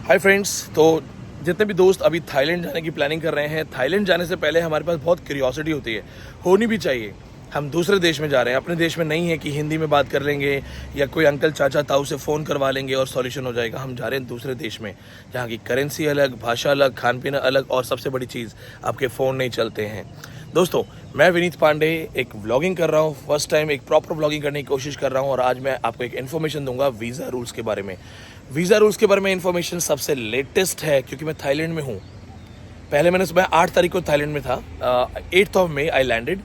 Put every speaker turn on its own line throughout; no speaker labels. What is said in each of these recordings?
Hi friends. तो जितने भी दोस्त अभी थाईलैंड जाने की प्लानिंग कर रहे हैं, थाईलैंड जाने से पहले हमारे पास बहुत क्यूरियोसिटी होती है, होनी भी चाहिए। हम दूसरे देश में जा रहे हैं, अपने देश में नहीं है कि हिंदी में बात कर लेंगे या कोई अंकल चाचा ताऊ से फ़ोन करवा लेंगे और सॉल्यूशन हो जाएगा। हम जा रहे हैं दूसरे देश में जहाँ की करेंसी अलग, भाषा अलग, खान पीना अलग और सबसे बड़ी चीज़ आपके फ़ोन नहीं चलते हैं। दोस्तों, मैं विनीत पांडे एक व्लॉगिंग कर रहा हूँ, फर्स्ट टाइम एक प्रॉपर व्लॉगिंग करने की कोशिश कर रहा हूँ और आज मैं आपको एक इन्फॉर्मेशन दूंगा वीज़ा रूल्स के बारे में। वीज़ा रूल्स के बारे में इन्फॉर्मेशन सबसे लेटेस्ट है क्योंकि मैं थाईलैंड में हूँ। पहले मैंने सुबह 8 तारीख को थाईलैंड में था, 8th of May I landed.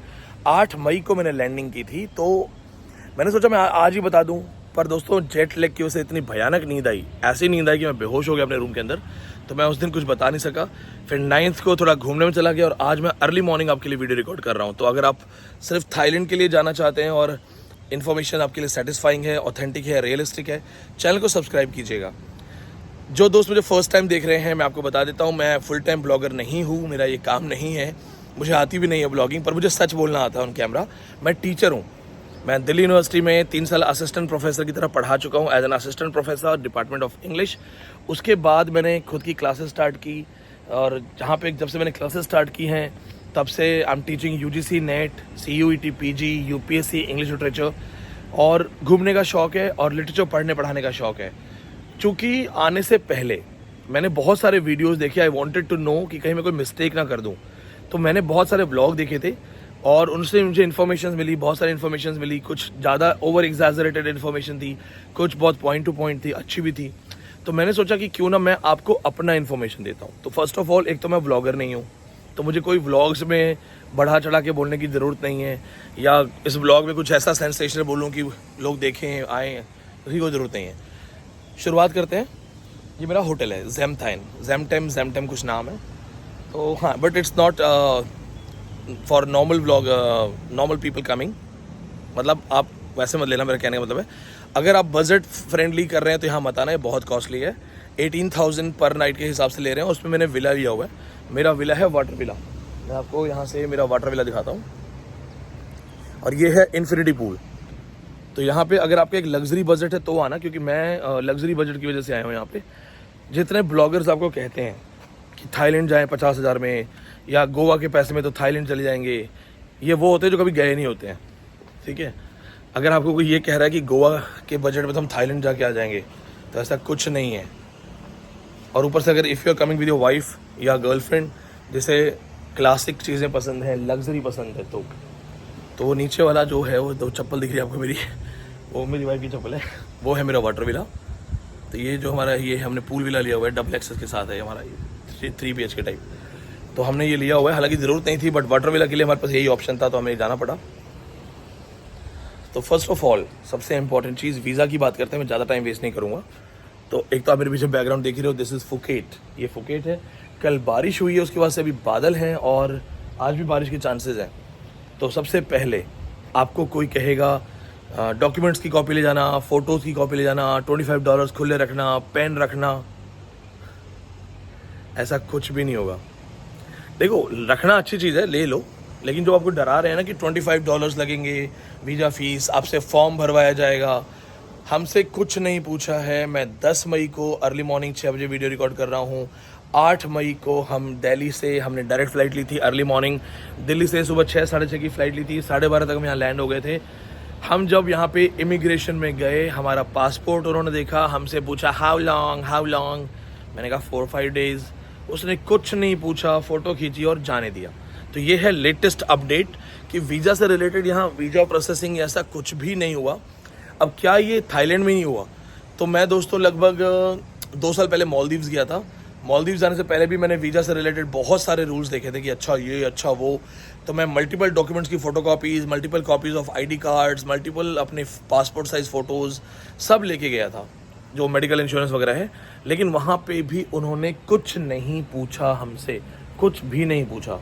8 मई को मैंने लैंडिंग की थी, तो मैंने सोचा मैं आज ही बता दूं। पर दोस्तों, जेट लैग की वजह से इतनी भयानक नींद आई, ऐसी नींद आई कि मैं बेहोश हो गया अपने रूम के अंदर, तो मैं उस दिन कुछ बता नहीं सका। फिर 9th को थोड़ा घूमने में चला गया और आज मैं अर्ली मॉर्निंग आपके लिए वीडियो रिकॉर्ड कर रहा हूँ। तो अगर आप सिर्फ थाईलैंड के लिए जाना चाहते हैं और इन्फॉर्मेशन आपके लिए सेटिस्फाइंग है, ऑथेंटिक है, रियलिस्टिक है, चैनल को सब्सक्राइब कीजिएगा। जो दोस्त मुझे फर्स्ट टाइम देख रहे हैं, मैं आपको बता देता हूँ, मैं फुल टाइम ब्लॉगर नहीं हूँ, मेरा ये काम नहीं है, मुझे आती भी नहीं है ब्लॉगिंग, पर मुझे सच बोलना आता है ऑन कैमरा। मैं टीचर हूँ। मैं दिल्ली यूनिवर्सिटी में 3 साल असिस्टेंट प्रोफेसर की तरह पढ़ा चुका हूँ, as an assistant professor, department of English. उसके बाद मैंने खुद की क्लासेस स्टार्ट की और जहाँ पे जब से मैंने क्लासेस स्टार्ट की हैं तब से I am teaching UGC net, CUET PG, UPSC English literature. और घूमने का शौक़ है और लिटरेचर पढ़ने पढ़ाने का शौक़ है। चूँकि आने से पहले मैंने बहुत सारे वीडियोस देखे, आई वांटेड टू नो कि कहीं मैं कोई मिस्टेक ना कर दूं, तो मैंने बहुत सारे ब्लॉग देखे थे और उनसे मुझे इन्फॉर्मेशन मिली, बहुत सारी इन्फॉर्मेशन मिली। कुछ ज़्यादा ओवर एग्जैजरेटेड इन्फॉर्मेशन थी, कुछ बहुत पॉइंट टू पॉइंट थी, अच्छी भी थी। तो मैंने सोचा कि क्यों ना मैं आपको अपना इन्फॉर्मेशन देता हूँ। तो फर्स्ट ऑफ ऑल, एक तो मैं ब्लॉगर नहीं हूँ, तो मुझे कोई व्लॉग्स में बढ़ा चढ़ा के बोलने की ज़रूरत नहीं है, या इस ब्लॉग में कुछ ऐसा सेंसेशनल बोलूँ कि लोग देखें आएँ, उसकी कोई ज़रूरत नहीं है। शुरुआत करते हैं। ये मेरा होटल है, जैमटेम कुछ नाम है। तो हाँ, but it's not for normal vlog, normal people coming. मतलब आप वैसे मत लेना, मेरा कहने का मतलब है अगर आप बजट फ्रेंडली कर रहे हैं तो यहाँ मत आना, ये बहुत कॉस्टली है। 18,000 पर नाइट के हिसाब से ले रहे हैं। उसमें मैंने विला लिया हुआ है, मेरा विला है वाटर विला। मैं आपको यहाँ से मेरा वाटर विला दिखाता हूँ। और ये है इन्फिनिटी पूल। तो यहाँ पे अगर आपका एक लग्जरी बजट है तो आना, क्योंकि मैं लग्जरी बजट की वजह से आया हूँ यहाँ पे। जितने ब्लॉगर्स आपको कहते हैं कि थाईलैंड जाएं 50,000 में या गोवा के पैसे में तो थाईलैंड चले जाएंगे, ये वो होते हैं जो कभी गए नहीं होते हैं, ठीक है। अगर आपको कोई ये कह रहा है कि गोवा के बजट में तो हम थाईलैंड जाके आ जाएंगे, तो ऐसा कुछ नहीं है। और ऊपर से अगर if you are coming with your wife या गर्लफ्रेंड, जिसे क्लासिक चीज़ें पसंद हैं, लग्जरी पसंद है, तो वो नीचे वाला जो है, वो 2 चप्पल दिख रही है आपको मेरी, वो मेरी वाइफ की चप्पल है, वो है मेरा वाटर विला। तो ये जो हमारा ये हमने पूल विला लिया हुआ है, डबल एक्सेस के साथ है हमारा, ये 3 BHK टाइप। तो हमने ये लिया हुआ है, हालांकि ज़रूरत नहीं थी, बट वाटर विला के लिए हमारे पास यही ऑप्शन था, तो हमें जाना पड़ा। तो फर्स्ट ऑफ ऑल, सबसे इंपॉर्टेंट चीज़, वीज़ा की बात करते हैं, मैं ज़्यादा टाइम वेस्ट नहीं करूँगा। तो एक तो आप मेरे पीछे बैकग्राउंड देख ही रहे हो, दिस इज़ फुकेट। ये फुकेट है। कल बारिश हुई है, उसके बाद से अभी बादल हैं और आज भी बारिश के चांसेस हैं। तो सबसे पहले आपको कोई कहेगा डॉक्यूमेंट्स की कॉपी ले जाना, फ़ोटोज़ की कॉपी ले जाना, $25 खुले रखना, पेन रखना, ऐसा कुछ भी नहीं होगा। देखो, रखना अच्छी चीज़ है, ले लो, लेकिन जो आपको डरा रहे हैं ना कि $25 लगेंगे, वीज़ा फीस, आपसे फॉर्म भरवाया जाएगा, हमसे कुछ नहीं पूछा है। मैं 10 मई को अर्ली मॉर्निंग 6 बजे वीडियो रिकॉर्ड कर रहा हूँ। 8 मई को हम दिल्ली से हमने डायरेक्ट फ़्लाइट ली थी अर्ली मॉर्निंग। दिल्ली से सुबह 6 साढ़े 6 की फ़्लाइट ली थी, 12:30 तक हम यहाँ लैंड हो गए थे। हम जब यहाँ पे इमिग्रेशन में गए, हमारा पासपोर्ट उन्होंने देखा, हमसे पूछा हाउ लॉन्ग। मैंने कहा 4-5 डेज़। उसने कुछ नहीं पूछा, फ़ोटो खींची और जाने दिया। तो ये है लेटेस्ट अपडेट कि वीज़ा से रिलेटेड यहाँ वीज़ा प्रोसेसिंग ऐसा कुछ भी नहीं हुआ। अब क्या ये थाईलैंड में नहीं हुआ? तो मैं दोस्तों लगभग 2 साल पहले मालदीव्स गया था। मालदीव्स जाने से पहले भी मैंने वीज़ा से रिलेटेड बहुत सारे रूल्स देखे थे कि अच्छा ये, अच्छा वो। तो मैं मल्टीपल डॉक्यूमेंट्स की photocopies, multiple copies of ID cards, multiple अपने पासपोर्ट साइज़ फ़ोटोज़ सब लेके गया था, जो मेडिकल इंश्योरेंस वगैरह है। लेकिन वहाँ पे भी उन्होंने कुछ नहीं पूछा हमसे, कुछ भी नहीं पूछा।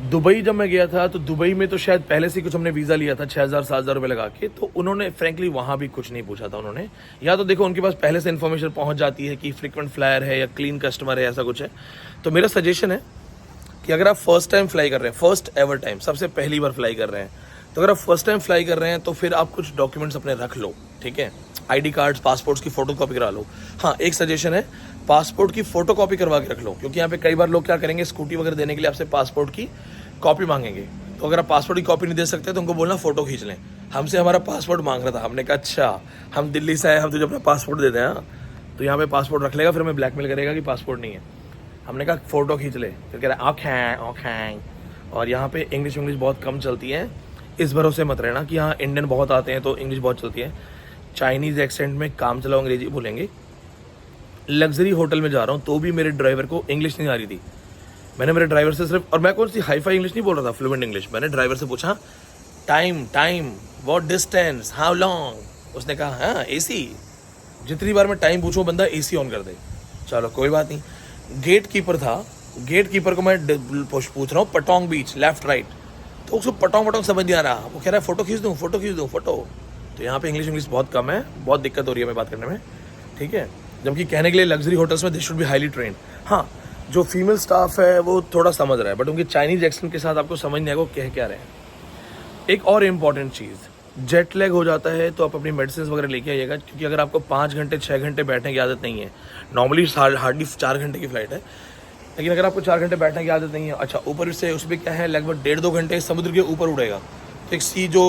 दुबई जब मैं गया था, तो दुबई में तो शायद पहले से कुछ हमने वीज़ा लिया था 6,000-7,000 रुपये लगा के, तो उन्होंने फ्रैंकली वहाँ भी कुछ नहीं पूछा था उन्होंने। या तो देखो, उनके पास पहले से इन्फॉर्मेशन पहुँच जाती है कि फ्रीक्वेंट फ्लायर है या क्लीन कस्टमर है, ऐसा कुछ है। तो मेरा सजेशन है कि अगर आप फर्स्ट टाइम फ्लाई कर रहे हैं, फर्स्ट एवर टाइम, सबसे पहली बार फ्लाई कर रहे हैं, तो अगर आप फर्स्ट टाइम फ्लाई कर रहे हैं तो फिर आप कुछ डॉक्यूमेंट्स अपने रख लो, ठीक है। ID कार्ड्स, पासपोर्ट्स की फ़ोटोकॉपी करा लो। हाँ, एक सजेशन है, पासपोर्ट की फ़ोटो कॉपी करवा के रख लो, क्योंकि यहाँ पे कई बार लोग क्या करेंगे, स्कूटी वगैरह देने के लिए आपसे पासपोर्ट की कॉपी मांगेंगे। तो अगर आप पासपोर्ट की कॉपी नहीं दे सकते तो उनको बोलना फ़ोटो खींच लें। हमसे हमारा पासपोर्ट मांग रहा था, हमने कहा अच्छा हम दिल्ली से आए, हम तुझे अपना पासपोर्ट दे दें। हाँ, तो यहाँ पे पासपोर्ट रख लेगा, फिर हमें ब्लैकमेल करेगा कि पासपोर्ट नहीं है। हमने कहा फ़ोटो खींच ले, फिर कह रहा है ओके ओके। और यहाँ पे इंग्लिश बहुत कम चलती है, इस भरोसे मत रहना कि हाँ इंडियन बहुत आते हैं तो इंग्लिश बहुत चलती है। चाइनीज़ एक्सेंट में काम चलाओ अंग्रेजी बोलेंगे। लग्जरी होटल में जा रहा हूँ तो भी मेरे ड्राइवर को इंग्लिश नहीं आ रही थी। मैंने मेरे ड्राइवर से सिर्फ, और मैं कौन सी हाई फाई इंग्लिश नहीं बोल रहा था, फ्लुएंट इंग्लिश। मैंने ड्राइवर से पूछा time what distance how long, उसने कहा हाँ AC। जितनी बार मैं टाइम पूछूँ बंदा AC ऑन कर दे। चलो कोई बात नहीं। गेट कीपर था, गेट कीपर को मैं पूछ रहा हूँ पटोंग बीच लेफ्ट राइट, तो उसको पटोंग समझ नहीं आ रहा। वो कह रहा है फ़ोटो खींच दूँ फ़ोटो। तो यहाँ पे इंग्लिश बहुत कम है, बहुत दिक्कत हो रही है हमें बात करने में, ठीक है। जबकि कहने के लिए लग्जरी होटल्स में they should be highly trend. हाँ, जो फीमेल स्टाफ है वो थोड़ा समझ रहा है, बट उनके चाइनीज एक्सेंट के साथ आपको समझ नहीं आएगा वो कह क्या रहे हैं। एक और इम्पॉर्टेंट चीज़, जेट लैग हो जाता है तो आप अपनी मेडिसिन वगैरह लेके आइएगा, क्योंकि अगर आपको 5 घंटे 6 घंटे बैठने की आदत नहीं है, नॉर्मली हार्डली 4 घंटे की फ्लाइट है, लेकिन अगर आपको 4 घंटे बैठने की आदत नहीं है, अच्छा ऊपर से उसमें क्या है लगभग 1.5-2 घंटे समुद्र के ऊपर उड़ेगा, तो एक सी जो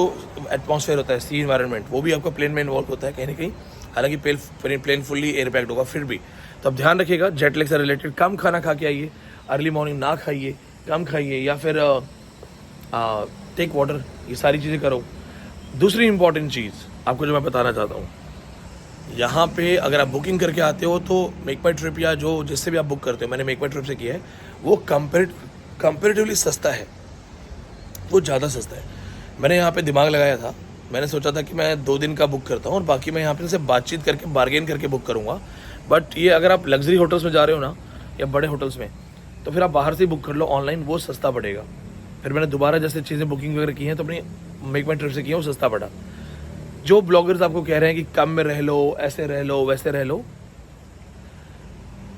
एटमॉस्फेयर होता है, सी इन्वायरमेंट, वो भी आपका प्लेन में इन्वॉल्व होता है कहीं ना कहीं। हालांकि प्लेन फुल्ली एयर पैक्ड होगा फिर भी, तो अब ध्यान रखिएगा जेट लैग से रिलेटेड कम खाना खा के आइए, अर्ली मॉर्निंग ना खाइए, कम खाइए, या फिर टेक वाटर, ये सारी चीज़ें करो। दूसरी इंपॉर्टेंट चीज़ आपको जो मैं बताना चाहता हूँ, यहाँ पे अगर आप बुकिंग करके आते हो तो मेक माई ट्रिप या जो जिससे भी आप बुक करते हो, मैंने मेक माई ट्रिप से किया है, वो कंपेरेटिवली सस्ता है, वो ज़्यादा सस्ता है। मैंने यहाँ पे दिमाग लगाया था, मैंने सोचा था कि मैं 2 दिन का बुक करता हूँ और बाकी मैं यहाँ पे से बातचीत करके बार्गेन करके बुक करूँगा। बट ये अगर आप लग्जरी होटल्स में जा रहे हो ना, या बड़े होटल्स में, तो फिर आप बाहर से ही बुक कर लो ऑनलाइन, वो सस्ता पड़ेगा। फिर मैंने दोबारा जैसे चीज़ें बुकिंग वगैरह की हैं तो अपनी मेक माई ट्रिप से की है, वो सस्ता पड़ा। जो ब्लॉगर्स आपको कह रहे हैं कि कम में रह लो, ऐसे रह लो, वैसे रह लो,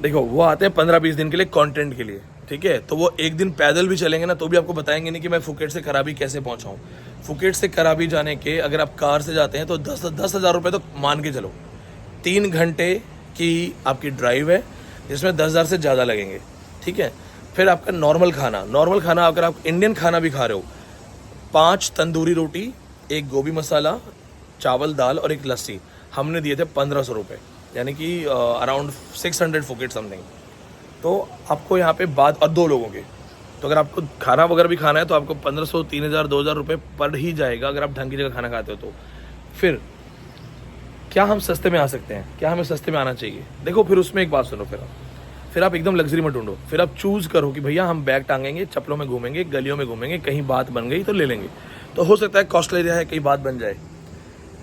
देखो वो आते हैं 15-20 दिन के लिए कंटेंट के लिए, ठीक है। तो वो एक दिन पैदल भी चलेंगे ना तो भी आपको बताएंगे नहीं कि मैं फुकेट से कराबी कैसे पहुंचा हूँ। फुकेट से कराबी जाने के अगर आप कार से जाते हैं तो 10,000 रुपये तो मान के चलो। 3 घंटे की आपकी ड्राइव है जिसमें 10,000 से ज़्यादा लगेंगे, ठीक है। फिर आपका नॉर्मल खाना अगर आप इंडियन खाना भी खा रहे हो, 5 तंदूरी रोटी, 1 गोभी मसाला, चावल दाल और 1 लस्सी, हमने दिए थे 1,500 रुपये, यानी कि अराउंड 600 फुकेट समथिंग। तो आपको यहाँ पे बात, और 2 लोगों के, तो अगर आपको खाना वगैरह भी खाना है तो आपको 1,500, 3,000, 2,000 रुपये पड़ ही जाएगा अगर आप ढंग की जगह खाना खाते हो तो। फिर क्या हम सस्ते में आ सकते हैं? क्या हमें सस्ते में आना चाहिए? देखो फिर उसमें एक बात सुनो, फिर आप एकदम लग्जरी में ढूंढो, फिर आप चूज़ करो कि भैया हम बैग टांगेंगे, चप्पलों में घूमेंगे, गलियों में घूमेंगे, कहीं बात बन गई तो ले लेंगे। तो हो सकता है कॉस्टली एरिया है, कहीं बात बन जाए।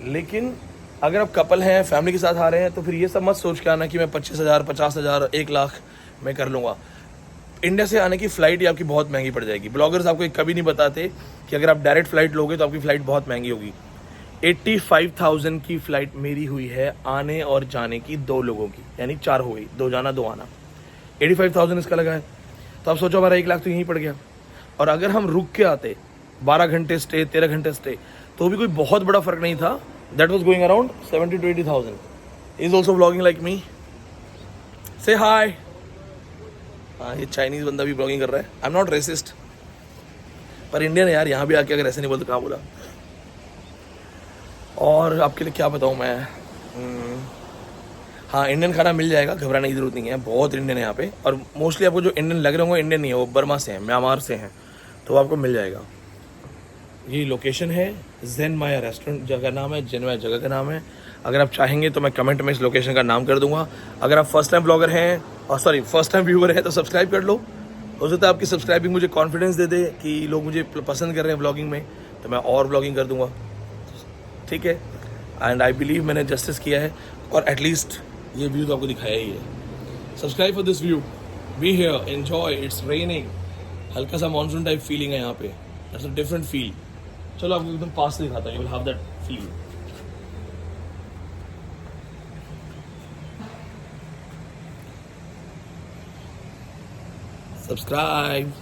लेकिन अगर आप कपल हैं, फैमिली के साथ आ रहे हैं, तो फिर ये सब मत सोच के आना कि मैं 25,000, 50,000, 1 लाख में कर लूँगा। इंडिया से आने की फ़्लाइट ही आपकी बहुत महंगी पड़ जाएगी। ब्लॉगर्स आपको कभी नहीं बताते कि अगर आप डायरेक्ट फ़्लाइट लोगे तो आपकी फ़्लाइट बहुत महंगी होगी। 85,000 की फ़्लाइट मेरी हुई है आने और जाने की, 2 लोगों की, यानी 4 हो गई, 2 जाना 2 आना, 85,000 इसका लगा है। तो आप सोचो हमारा 1 लाख तो यहीं पड़ गया। और अगर हम रुक के आते 12 घंटे स्टे, 13 घंटे स्टे, तो भी कोई बहुत बड़ा फ़र्क नहीं था। That was going around 70,000 to 80,000। Is also blogging like me, से हाई। हाँ, ये चाइनीज़ बंदा भी ब्लॉगिंग कर रहा है। आई एम नॉट रेसिस्ट, पर इंडियन है यार, यहाँ भी आके अगर ऐसे नहीं बोलते कहाँ बोला। और आपके लिए क्या बताऊँ मैं, हाँ इंडियन खाना मिल जाएगा, घबराने की ज़रूरत नहीं है, बहुत इंडियन है यहाँ पे। और मोस्टली आपको जो इंडियन लग रहे होंगे इंडियन नहीं है, वो बर्मा से हैं, म्यांमार से हैं, तो आपको मिल जाएगा। ये लोकेशन है जेन माया रेस्टोरेंट, जगह नाम है, जेन माया जगह का नाम है। अगर आप चाहेंगे तो मैं कमेंट में इस लोकेशन का नाम कर दूंगा। अगर आप फर्स्ट टाइम ब्लॉगर हैं, और सॉरी फर्स्ट टाइम व्यूअर हैं, तो सब्सक्राइब कर लो। हो सकता है आपकी सब्सक्राइबिंग मुझे कॉन्फिडेंस दे दे कि लोग मुझे पसंद कर रहे हैं ब्लॉगिंग में, तो मैं और ब्लॉगिंग कर दूंगा, ठीक है। एंड आई बिलीव मैंने जस्टिस किया है, और एटलीस्ट ये व्यू तो आपको दिखाया ही है। Subscribe for this view, be here, enjoy, it's raining, हल्का सा मानसून टाइप फीलिंग है यहाँ पे, दैट्स अ डिफरेंट फील। चलो आपको एकदम पास से दिखाता हूँ, you will have that feel. Subscribe.